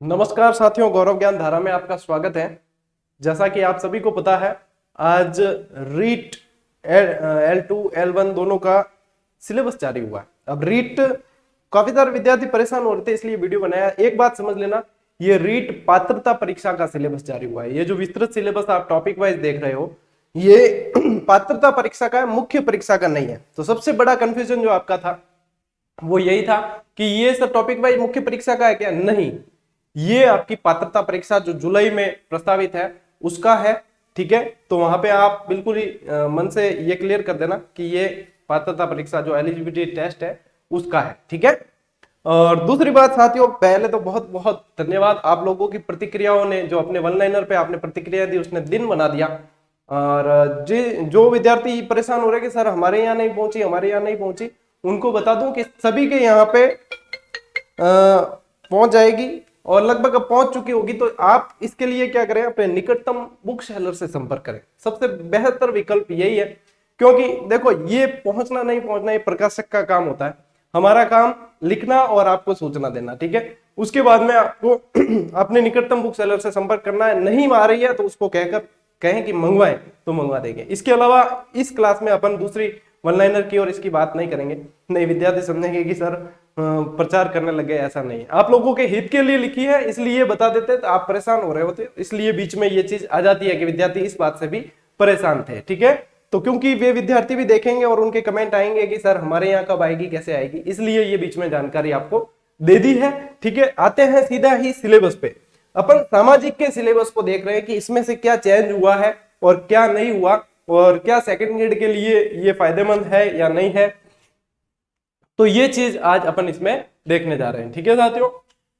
नमस्कार साथियों, गौरव ज्ञान धारा में आपका स्वागत है। जैसा कि आप सभी को पता है, आज रीट L2 L1 दोनों का सिलेबस जारी हुआ है। अब रीट काफी सारे विद्यार्थी परेशान हो रहे थे, इसलिए वीडियो बनाया। एक बात समझ लेना, ये रीट पात्रता परीक्षा का सिलेबस जारी हुआ है। ये जो विस्तृत सिलेबस आप टॉपिक वाइज देख रहे हो, ये पात्रता परीक्षा का है, मुख्य परीक्षा का नहीं है। तो सबसे बड़ा कंफ्यूजन जो आपका था वो यही था कि ये सब टॉपिक वाइज मुख्य परीक्षा का है क्या? नहीं, ये आपकी पात्रता परीक्षा जो जुलाई में प्रस्तावित है उसका है। ठीक है, तो वहां पे आप बिल्कुल ही मन से ये क्लियर कर देना कि ये पात्रता परीक्षा जो एलिजिबिलिटी टेस्ट है उसका है। ठीक है, और दूसरी बात साथियों, पहले तो बहुत बहुत धन्यवाद आप लोगों की प्रतिक्रियाओं ने, जो अपने वन लाइनर पे आपने प्रतिक्रिया दी उसने दिन बना दिया। और जो विद्यार्थी परेशान हो रहे कि सर हमारे यहाँ नहीं पहुंची, हमारे यहाँ नहीं पहुंची, उनको बता दूं कि सभी के यहाँ पे पहुंच जाएगी और लगभग अब पहुंच चुकी होगी। तो आप इसके लिए क्या करें, अपने निकटतम बुक सेलर से संपर्क करें। सबसे बेहतर विकल्प यही है, क्योंकि देखो ये पहुंचना नहीं पहुंचना ये प्रकाशक का काम होता है। हमारा काम लिखना और आपको सूचना देना। ठीक है, उसके बाद में आपको अपने निकटतम बुक सेलर से संपर्क करना है। नहीं आ रही है तो उसको कहकर कहें कि मंगवाएं तो मंगवा देंगे। इसके अलावा इस क्लास में अपन दूसरी वन लाइनर की और इसकी बात नहीं करेंगे। नहीं, विद्यार्थी समझेंगे कि सर प्रचार करने लगे, ऐसा नहीं है। आप लोगों के हित के लिए लिखी है, इसलिए बता देते तो आप परेशान हो रहे होते, इसलिए बीच में ये चीज आ जाती है कि विद्यार्थी इस बात से भी परेशान थे। ठीक है, तो क्योंकि वे विद्यार्थी भी देखेंगे और उनके कमेंट आएंगे कि सर हमारे यहाँ कब आएगी, कैसे आएगी, इसलिए ये बीच में जानकारी आपको दे दी है। ठीक है, आते हैं सीधा ही सिलेबस पे। अपन सामाजिक के सिलेबस को देख रहे हैं कि इसमें से क्या चेंज हुआ है और क्या नहीं हुआ, और क्या सेकंड ग्रेड के लिए ये फायदेमंद है या नहीं है। तो ये चीज आज अपन इसमें देखने जा रहे हैं। ठीक है साथियों,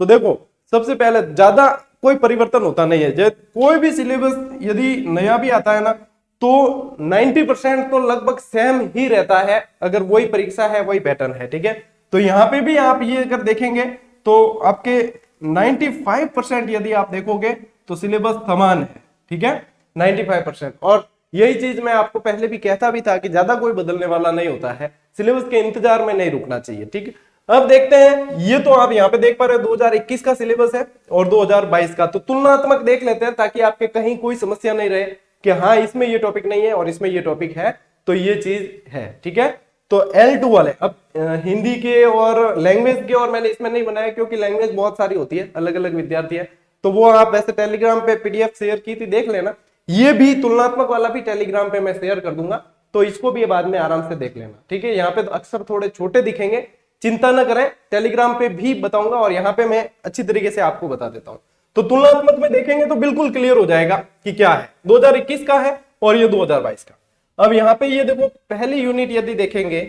तो देखो सबसे पहले ज्यादा कोई परिवर्तन होता नहीं है। जब कोई भी सिलेबस यदि नया भी आता है ना, तो 90% तो लगभग सेम ही रहता है, अगर वही परीक्षा है वही पैटर्न है। ठीक है, तो यहाँ पे भी आप ये अगर देखेंगे तो आपके 95% यदि आप देखोगे तो सिलेबस समान है। ठीक है, 95%। और यही चीज मैं आपको पहले भी कहता भी था कि ज्यादा कोई बदलने वाला नहीं होता है, सिलेबस के इंतजार में नहीं रुकना चाहिए। ठीक, अब देखते हैं। ये तो आप यहाँ पे देख पा रहे हो 2021 का सिलेबस है और 2022 का, तो तुलनात्मक देख लेते हैं ताकि आपके कहीं कोई समस्या नहीं रहे कि हाँ इसमें ये टॉपिक नहीं है और इसमें ये टॉपिक है, तो ये चीज है। ठीक है, तो L2 वाले अब हिंदी के और लैंग्वेज के, और मैंने इसमें नहीं बनाया क्योंकि लैंग्वेज बहुत सारी होती है, अलग अलग विद्यार्थी है, तो वो आप वैसे टेलीग्राम पे PDF शेयर की थी, देख लेना। ये भी तुलनात्मक वाला भी टेलीग्राम पे मैं शेयर कर दूंगा, तो इसको भी बाद में आराम से देख लेना। ठीक है, यहाँ पे तो अक्सर थोड़े छोटे दिखेंगे, चिंता न करें, टेलीग्राम पे भी बताऊंगा और यहाँ पे मैं अच्छी तरीके से आपको बता देता हूं। तो तुलनात्मक में देखेंगे तो बिल्कुल क्लियर हो जाएगा कि क्या है, 2021 का है और ये 2022 का। अब यहाँ पे ये देखो, पहली यूनिट यदि देखेंगे,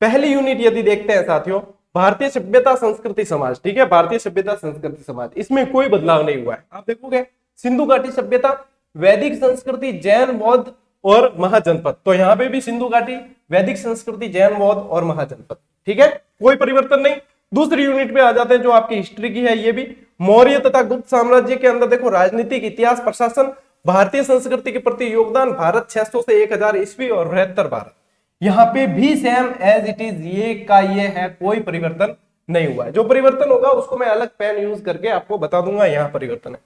पहली यूनिट यदि देखते हैं साथियों, भारतीय सभ्यता संस्कृति समाज। ठीक है, भारतीय सभ्यता संस्कृति समाज, इसमें कोई बदलाव नहीं हुआ है। आप देखोगे सिंधु घाटी सभ्यता, वैदिक संस्कृति, जैन, बौद्ध और महाजनपद। तो यहाँ पे भी सिंधु घाटी, वैदिक संस्कृति, जैन, बौद्ध और महाजनपद। ठीक है, कोई परिवर्तन नहीं। दूसरी यूनिट पे आ जाते हैं जो आपकी हिस्ट्री की है। ये भी मौर्य तथा गुप्त साम्राज्य के अंदर देखो, राजनीतिक, इतिहास, प्रशासन, भारतीय संस्कृति के प्रति योगदान, भारत 600 से 1000 ईस्वी और बृहत्तर भारत। यहाँ पे भी सेम एज इट इज, ये का ये है, कोई परिवर्तन नहीं हुआ है। जो परिवर्तन होगा उसको मैं अलग पेन यूज करके आपको बता दूंगा, यहाँ परिवर्तन है।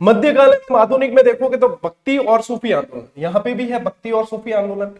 मध्यकाल में, आधुनिक में देखोगे तो भक्ति और सूफी आंदोलन, यहाँ पे भी है भक्ति और सूफी आंदोलन।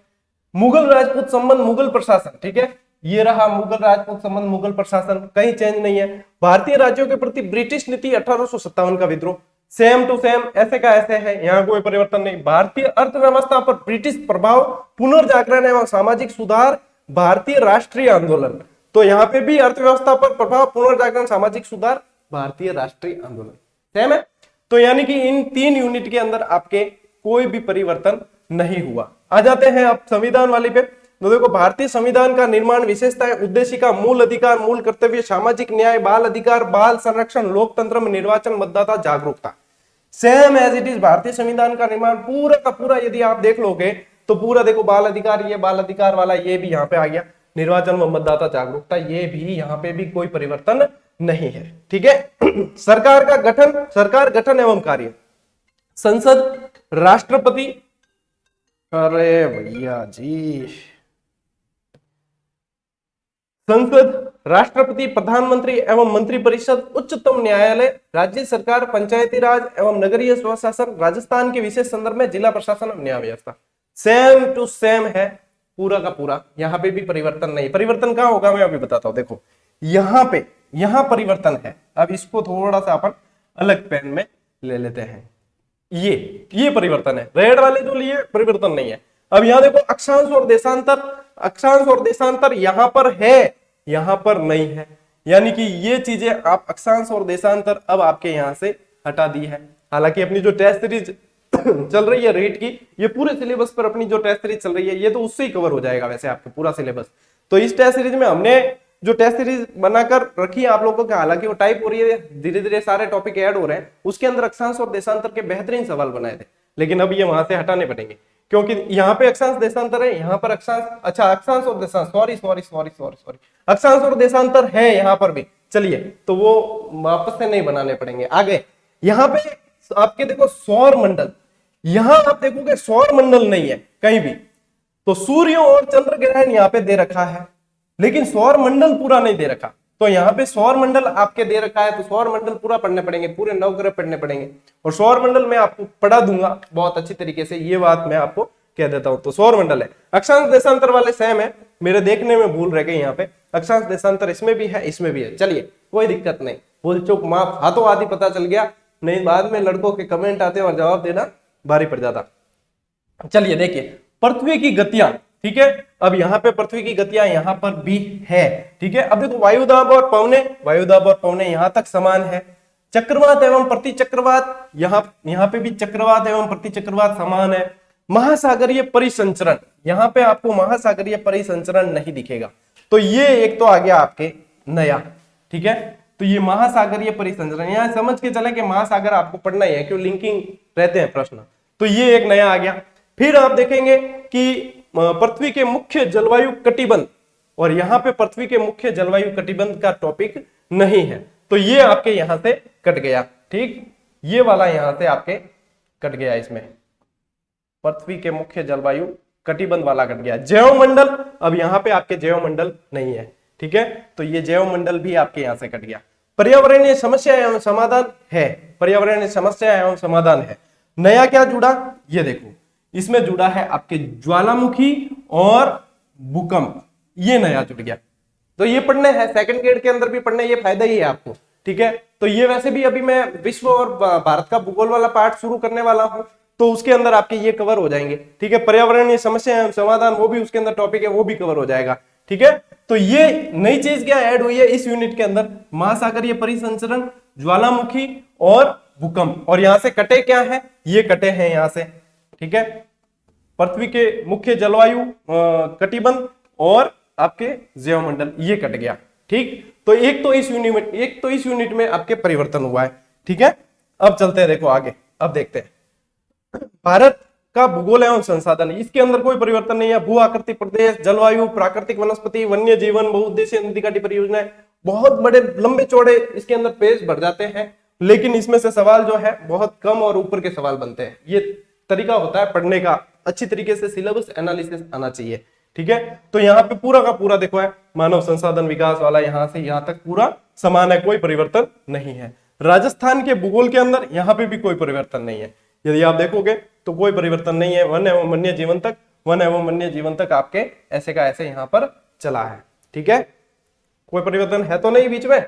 मुगल राजपूत संबंध, मुगल प्रशासन। ठीक है, ये रहा मुगल राजपूत संबंध, मुगल प्रशासन, कहीं चेंज नहीं है। भारतीय राज्यों के प्रति ब्रिटिश नीति, 1857 का विद्रोह, सेम टू सेम, ऐसे का ऐसे है, यहाँ कोई परिवर्तन नहीं। भारतीय अर्थव्यवस्था पर ब्रिटिश प्रभाव, पुनर्जागरण एवं सामाजिक सुधार, भारतीय राष्ट्रीय आंदोलन। तो यहाँ पे भी अर्थव्यवस्था पर प्रभाव, पुनर्जागरण, सामाजिक सुधार, भारतीय राष्ट्रीय आंदोलन सेम है। तो यानी कि इन 3 यूनिट के अंदर आपके कोई भी परिवर्तन नहीं हुआ। आ जाते हैं आप संविधान वाली पे। तो देखो, भारतीय संविधान का निर्माण, विशेषताएं, उद्देशिका, मूल अधिकार, मूल कर्तव्य, सामाजिक न्याय, बाल अधिकार, बाल संरक्षण, लोकतंत्र में निर्वाचन, मतदाता जागरूकता, सेम एज इट इज। भारतीय संविधान का निर्माण पूरा का पूरा यदि आप देख लोगे तो पूरा देखो, बाल अधिकार, ये बाल अधिकार वाला ये भी यहाँ पे आ गया, निर्वाचन व मतदाता जागरूकता, ये भी यहाँ पे भी कोई परिवर्तन नहीं है। ठीक है, सरकार का गठन, सरकार गठन एवं कार्य, संसद, राष्ट्रपति, अरे भैया जी, संसद, राष्ट्रपति, प्रधानमंत्री एवं मंत्रिपरिषद, उच्चतम न्यायालय, राज्य सरकार, पंचायती राज एवं नगरीय स्वशासन, राजस्थान के विशेष संदर्भ में जिला प्रशासन और न्याय व्यवस्था। सेम टू सेम है पूरा का पूरा, यहाँ पे भी परिवर्तन नहीं। परिवर्तन कहाँ होगा मैं अभी बताता हूँ। देखो यहाँ परिवर्तन है। अब इसको थोड़ा सा अपन अलग पेन में ले लेते हैं। ये परिवर्तन है, रेड वाले जो लिए परिवर्तन नहीं है। अब यहाँ देखो अक्षांश और देशांतर, अक्षांश और देशांतर यहाँ पर है, यहाँ पर नहीं है, यानी कि ये चीजें आप अक्षांश और देशांतर अब आपके यहाँ से हटा दी है। हालांकि अपनी जो टेस्ट सीरीज चल रही है रीट की, ये पूरे सिलेबस पर अपनी जो टेस्ट सीरीज चल रही है ये तो उससे ही कवर हो जाएगा वैसे आपके पूरा सिलेबस। तो इस टेस्ट सीरीज में हमने जो टेस्ट सीरीज बनाकर रखी है आप लोगों को, हालांकि वो टाइप हो रही है, धीरे धीरे सारे टॉपिक ऐड हो रहे हैं, उसके अंदर अक्षांश और देशांतर के बेहतरीन सवाल बनाए थे, लेकिन अब ये वहां से हटाने पड़ेंगे क्योंकि यहाँ पे अक्षांश देशांतर है, यहाँ पर अक्षांश, अच्छा अक्षांश और देशांश, सॉरी अक्षांश और देशांतर है यहाँ पर भी। चलिए तो वो वापस से नहीं बनाने पड़ेंगे। आगे यहाँ पे आपके देखो सौर मंडल, यहाँ आप देखोगे सौर मंडल नहीं है कहीं भी, तो सूर्य और चंद्र ग्रहण यहाँ पे दे रखा है, लेकिन सौर मंडल पूरा नहीं दे रखा। तो यहाँ पे सौर मंडल आपके दे रखा है, तो सौर मंडल पूरा पढ़ने पड़ेंगे, पूरे 9 ग्रह पढ़ने पड़ेंगे, और सौर मंडल मैं आपको पढ़ा दूंगा बहुत अच्छी तरीके से, ये बात मैं आपको कह देता हूं। तो सौर मंडल है, अक्षांश देशांतर वाले सेम है, मेरे देखने में भूल रह गई यहाँ पे, अक्षांश देशांतर इसमें भी है इसमें भी है। चलिए कोई दिक्कत नहीं, भूल चूक माफ, हाथों आदि पता चल गया, नहीं बाद में लड़कों के कमेंट आते और जवाब देना भारी पड़ जाता। चलिए देखिए पृथ्वी की गतियां, ठीक है, अब यहाँ पे पृथ्वी की गतियां यहाँ पर भी है, ठीक है। अब देखो वायुदाब और पवने यहाँ तक समान है। चक्रवात एवं प्रति चक्रवात, यहाँ पे भी चक्रवात एवं प्रति चक्रवात समान है। महासागरीय परिसंचरण, यहाँ पे आपको महासागरीय परिसंचरण नहीं दिखेगा, तो ये एक तो आ गया आपके नया, ठीक है। तो ये महासागरीय परिसंचरण, यहाँ समझ के चले कि महासागर आपको पढ़ना ही है, क्यों लिंकिंग रहते हैं प्रश्न, तो ये एक नया आ गया। फिर आप देखेंगे कि पृथ्वी के मुख्य जलवायु कटिबंध, और यहाँ पे पृथ्वी के मुख्य जलवायु कटिबंध का टॉपिक नहीं है, तो ये आपके यहां से कट गया, ठीक, ये वाला यहां से आपके कट गया, इसमें पृथ्वी के मुख्य जलवायु कटिबंध वाला कट गया। जैवमंडल, अब यहाँ पे आपके जैवमंडल नहीं है, ठीक है, तो ये जैवमंडल भी आपके यहां से कट गया। पर्यावरणीय समस्या एवं समाधान है, पर्यावरणीय समस्या एवं समाधान है। नया क्या जुड़ा, ये देखो इसमें जुड़ा है आपके ज्वालामुखी और भूकंप, ये नया जुड़ गया, तो ये पढ़ने हैं, सेकंड ग्रेड के अंदर भी पढ़ने, ये फायदा ही है आपको, ठीक है। तो ये वैसे भी अभी मैं विश्व और भारत का भूगोल वाला पार्ट शुरू करने वाला हूं, तो उसके अंदर आपके ये कवर हो जाएंगे, ठीक है। पर्यावरणीय समस्या एवं समाधान वो भी उसके अंदर टॉपिक है, वो भी कवर हो जाएगा, ठीक है। तो ये नई चीज क्या ऐड हुई है इस यूनिट के अंदर, महासागरीय परिसंचरण, ज्वालामुखी और भूकंप, और यहां से कटे क्या है, ये कटे हैं यहां से, ठीक है, पृथ्वी के मुख्य जलवायु कटिबंध और आपके जैवमंडल, ये कट गया, ठीक। तो एक तो इस यूनिट में आपके परिवर्तन हुआ है, ठीक है। अब चलते हैं देखो आगे, अब देखते हैं भारत का भूगोल एवं संसाधन, इसके अंदर कोई परिवर्तन नहीं है। भू आकृतिक प्रदेश, जलवायु, प्राकृतिक वनस्पति, वन्य जीवन, बहुउद्देशीय नदी घाटी परियोजनाएं, बहुत बड़े लंबे चौड़े इसके अंदर पेज भर जाते हैं, लेकिन इसमें से सवाल जो है बहुत कम और ऊपर के सवाल बनते हैं। ये तरीका होता है पढ़ने का, अच्छी तरीके से सिलेबस एनालिसिस आना चाहिए, ठीक है। तो यहाँ पे पूरा का पूरा देखो है मानव संसाधन विकास वाला, यहां से यहां तक पूरा समान है, कोई परिवर्तन नहीं है। राजस्थान के भूगोल के अंदर यहाँ पे भी कोई परिवर्तन नहीं है, यदि आप देखोगे तो कोई परिवर्तन नहीं है। वन एवं वन्य जीवन तक आपके ऐसे का ऐसे यहाँ पर चला है, ठीक है, कोई परिवर्तन है तो नहीं बीच में।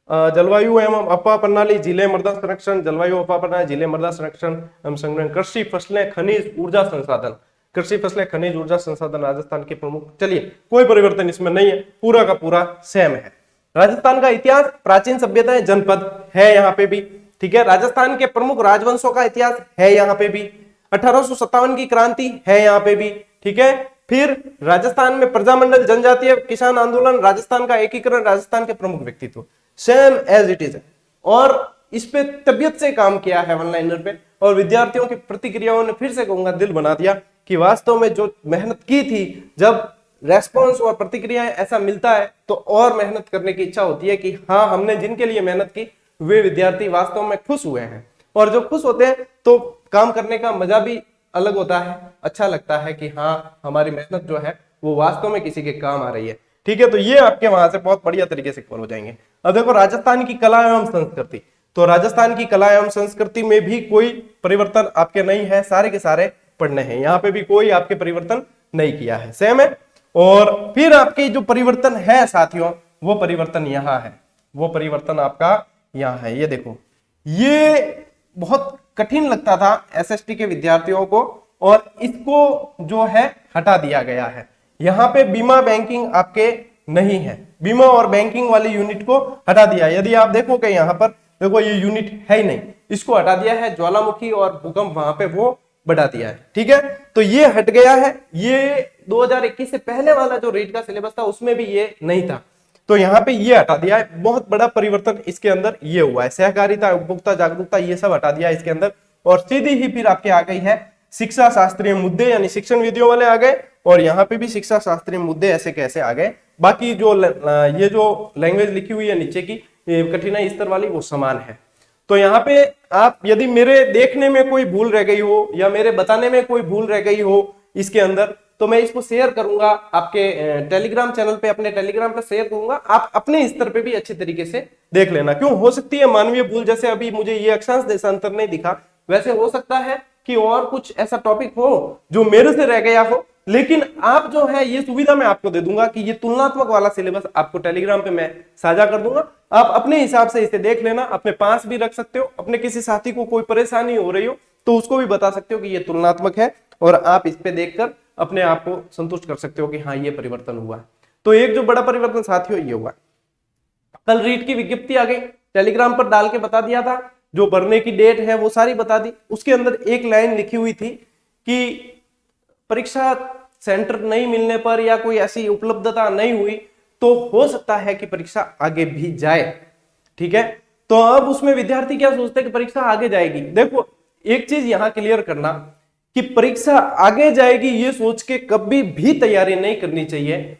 जलवायु एवं अफवाह प्रणाली, जिले मृदा संरक्षण, जलवायु अफवाह प्रणाली, जिले मृदा संरक्षण एवं संग्रहण, कृषि फसलें, खनिज, ऊर्जा संसाधन, कृषि फसलें, खनिज, ऊर्जा संसाधन राजस्थान के प्रमुख, चलिए कोई परिवर्तन इसमें नहीं है, पूरा का पूरा सेम है। राजस्थान का इतिहास, प्राचीन सभ्यताएं, जनपद है यहाँ पे भी, ठीक है। राजस्थान के प्रमुख राजवंशों का इतिहास है यहाँ पे भी। 1857 की क्रांति है यहाँ पे भी, ठीक है। फिर राजस्थान में प्रजामंडल, जनजातीय किसान आंदोलन, राजस्थान का एकीकरण, राजस्थान के प्रमुख व्यक्तित्व, सेम एज इट इज है। और इस पे तबियत से काम किया है वन लाइनर पे, और विद्यार्थियों की प्रतिक्रियाओं ने फिर से कहूंगा दिल बना दिया कि वास्तव में जो मेहनत की थी, जब रेस्पॉन्स और प्रतिक्रिया ऐसा मिलता है तो और मेहनत करने की इच्छा होती है कि हाँ, हमने जिनके लिए मेहनत की वे विद्यार्थी वास्तव में खुश हुए हैं। और जो खुश होते हैं तो काम करने का मजा भी अलग होता है, अच्छा लगता है कि हाँ, हमारी मेहनत जो है वो वास्तव में किसी के काम आ रही है। ठीक है, तो ये आपके वहां से बहुत बढ़िया तरीके से कवर हो जाएंगे। अब देखो राजस्थान की कला एवं संस्कृति, तो राजस्थान की कला एवं संस्कृति में भी कोई परिवर्तन आपके नहीं है, सारे के सारे पढ़ने हैं, यहाँ पे भी कोई आपके परिवर्तन नहीं किया है, सेम है। और फिर आपके जो परिवर्तन है साथियों, वो परिवर्तन यहाँ है, वो परिवर्तन आपका यहाँ है। ये देखो, ये बहुत कठिन लगता था एसएसटी के विद्यार्थियों को, और इसको जो है हटा दिया गया है। यहाँ पे बीमा बैंकिंग आपके नहीं है, बीमा और बैंकिंग वाली यूनिट को हटा दिया। यदि आप देखोगे यहाँ पर देखो ये यूनिट है ही नहीं, इसको हटा दिया है। ज्वालामुखी और भूकंप वहां पे वो बढ़ा दिया है, ठीक है, तो ये हट गया है। ये 2021 से पहले वाला जो रीट का सिलेबस था उसमें भी ये नहीं था, तो यहाँ पे ये हटा दिया है। बहुत बड़ा परिवर्तन इसके अंदर ये हुआ है। सहकारिता, उपभोक्ता जागरूकता, ये सब हटा दिया इसके अंदर, और सीधी ही फिर आपके आ गई है शिक्षा शास्त्रीय मुद्दे, यानी शिक्षण विधियों वाले आ गए, और यहाँ पे भी शिक्षा शास्त्रीय मुद्दे ऐसे कैसे आ गए। बाकी जो ये जो लैंग्वेज लिखी हुई है नीचे की कठिनाई स्तर वाली, वो समान है। तो यहाँ पे आप यदि मेरे देखने में कोई भूल रह गई हो या मेरे बताने में कोई भूल रह गई हो इसके अंदर, तो मैं इसको शेयर करूंगा आपके टेलीग्राम चैनल पे, अपने टेलीग्राम पे शेयर करूंगा। आप अपने स्तर पे भी अच्छे तरीके से देख लेना। क्यों हो सकती है मानवीय भूल, जैसे अभी मुझे ये अक्षांश देशांतर नहीं दिखा, वैसे हो सकता है कि और कुछ ऐसा टॉपिक हो जो मेरे से रह गया हो, लेकिन आप जो है ये सुविधा मैं आपको दे दूंगा कि ये तुलनात्मक वाला सिलेबस आपको टेलीग्राम पे मैं साझा कर दूंगा। आप अपने हिसाब से इसे देख लेना, अपने पास भी रख सकते हो, अपने किसी साथी को कोई परेशानी हो रही हो तो उसको भी बता सकते हो कि ये तुलनात्मक है, और आप इस पे देखकर अपने आप को संतुष्ट कर सकते हो कि हाँ ये परिवर्तन हुआ है। तो एक जो बड़ा परिवर्तन साथियों ये हुआ, कल रीट की विज्ञप्ति आ गई, टेलीग्राम पर डाल के बता दिया था, जो भरने की डेट है वो सारी बता दी। उसके अंदर एक लाइन लिखी हुई थी कि परीक्षा सेंटर नहीं मिलने पर या कोई ऐसी उपलब्धता नहीं हुई तो हो सकता है कि परीक्षा आगे भी जाए, ठीक है। तो अब उसमें विद्यार्थी क्या सोचते हैं कि परीक्षा आगे जाएगी। देखो एक चीज यहां क्लियर करना कि परीक्षा आगे जाएगी ये सोच के कभी भी तैयारी नहीं करनी चाहिए।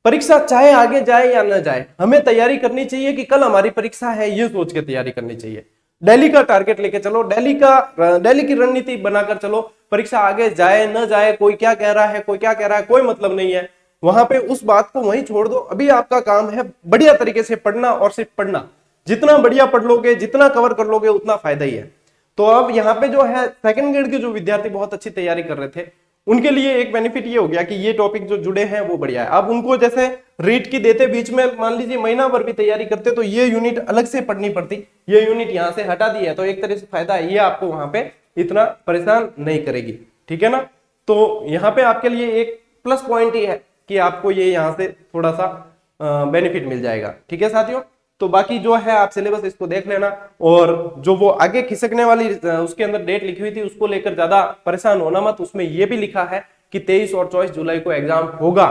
परीक्षा चाहे आगे जाए या न जाए, हमें तैयारी करनी चाहिए कि कल हमारी परीक्षा है, ये सोच के तैयारी करनी चाहिए। दिल्ली का टारगेट लेके चलो, दिल्ली की रणनीति बनाकर चलो। परीक्षा आगे जाए न जाए, कोई क्या कह रहा है, कोई क्या कह रहा है, कोई मतलब नहीं है। वहां पे उस बात को वहीं छोड़ दो। अभी आपका काम है बढ़िया तरीके से पढ़ना, और सिर्फ पढ़ना। जितना बढ़िया पढ़ लोगे, जितना कवर कर लोगे, उतना फायदा ही है। तो अब यहाँ पे जो है सेकंड ग्रेड के जो विद्यार्थी बहुत अच्छी तैयारी कर रहे थे, उनके लिए एक बेनिफिट ये हो गया कि ये टॉपिक जो जुड़े हैं वो बढ़िया है। अब उनको जैसे रीट की देते बीच में मान लीजिए महीना भर भी तैयारी करते तो ये यूनिट अलग से पढ़नी पड़ती, ये यूनिट यहाँ से हटा दी है, तो एक तरह से फायदा है, ये आपको वहां पे इतना परेशान नहीं करेगी, ठीक है ना। तो यहाँ पे आपके लिए एक प्लस पॉइंट ये है कि आपको ये यहाँ से थोड़ा सा बेनिफिट मिल जाएगा, ठीक है साथियों। तो बाकी जो है आप सिलेबस इसको देख लेना, और जो वो आगे खिसकने वाली उसके अंदर डेट लिखी हुई थी उसको लेकर ज्यादा परेशान होना मत। उसमें ये भी लिखा है कि 23 और 24 जुलाई को एग्जाम होगा।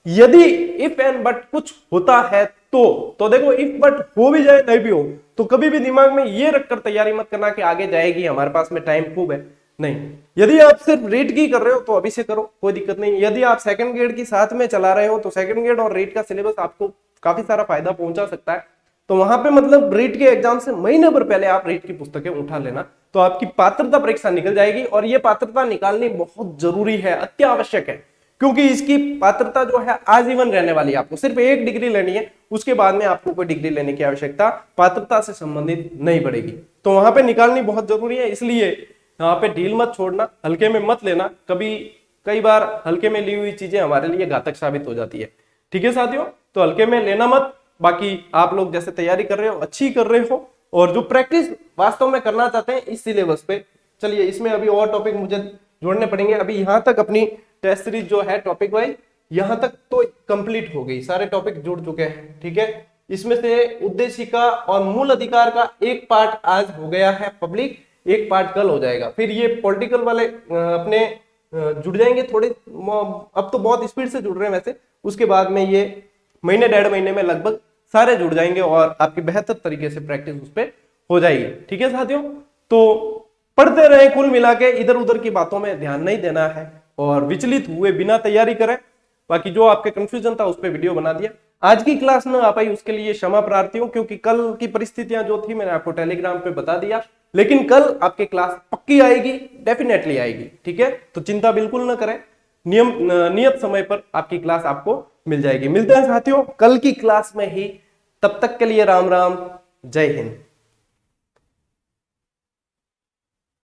यदि इफ एंड बट कुछ होता है तो देखो इफ बट हो भी जाए नहीं भी हो, तो कभी भी दिमाग में ये रखकर तैयारी मत करना कि आगे जाएगी, हमारे पास में टाइम खूब है। नहीं, यदि आप सिर्फ रीट की कर रहे हो तो अभी से करो, कोई दिक्कत नहीं। यदि आप सेकंड ग्रेड की साथ में चला रहे हो तो सेकंड ग्रेड और रीट का सिलेबस आपको काफी सारा फायदा पहुंचा सकता है। तो वहां पे मतलब रीट के एग्जाम से महीने भर पहले आप रीट की पुस्तकें उठा लेना, तो आपकी पात्रता परीक्षा निकल जाएगी। और ये पात्रता निकालनी बहुत जरूरी है, अत्यावश्यक है, क्योंकि इसकी पात्रता जो है आजीवन रहने वाली है। आपको सिर्फ एक डिग्री लेनी है, उसके बाद में आपको कोई डिग्री लेने की आवश्यकता पात्रता से संबंधित नहीं पड़ेगी। तो वहां पे निकालनी बहुत जरूरी है, इसलिए यहाँ पे ढील मत छोड़ना, हल्के में मत लेना। कई बार हल्के में ली हुई चीजें हमारे लिए घातक साबित हो जाती है, ठीक है साथियों। तो हल्के में लेना मत। बाकी आप लोग जैसे तैयारी कर रहे हो अच्छी कर रहे हो, और जो प्रैक्टिस वास्तव में करना चाहते हैं इस सिलेबस पे, चलिए इसमें अभी और टॉपिक मुझे जोड़ने पड़ेंगे। अभी यहाँ तक अपनी टेस्ट सीरीज जो है टॉपिक वाइज यहाँ तक तो कंप्लीट हो गई, सारे टॉपिक जुड़ चुके हैं, ठीक है। इसमें से उद्देशिका और मूल अधिकार का एक पार्ट आज हो गया है पब्लिक, एक पार्ट कल हो जाएगा। फिर ये पॉलिटिकल वाले अपने जुड़ जाएंगे थोड़े, अब तो बहुत स्पीड से जुड़ रहे हैं वैसे। उसके बाद में ये महीने 1.5 महीने में लगभग सारे जुड़ जाएंगे और आपकी बेहतर तरीके से प्रैक्टिस उस पर हो जाएगी, ठीक है साथियों। तो पढ़ते रहे, कुल मिला के इधर उधर की बातों में ध्यान नहीं देना है, और विचलित हुए बिना तैयारी करें। बाकी जो आपके कंफ्यूजन था उस पर वीडियो बना दिया। आज की क्लास न आ पाई उसके लिए क्षमा प्रार्थी हूं, क्योंकि कल की परिस्थितियां जो थी मैंने आपको टेलीग्राम पे बता दिया। लेकिन कल आपकी क्लास पक्की आएगी, डेफिनेटली आएगी, ठीक है। तो चिंता बिल्कुल न करें, नियत समय पर आपकी क्लास आपको मिल जाएगी। मिलते हैं साथियों कल की क्लास में ही, तब तक के लिए राम राम, जय हिंद।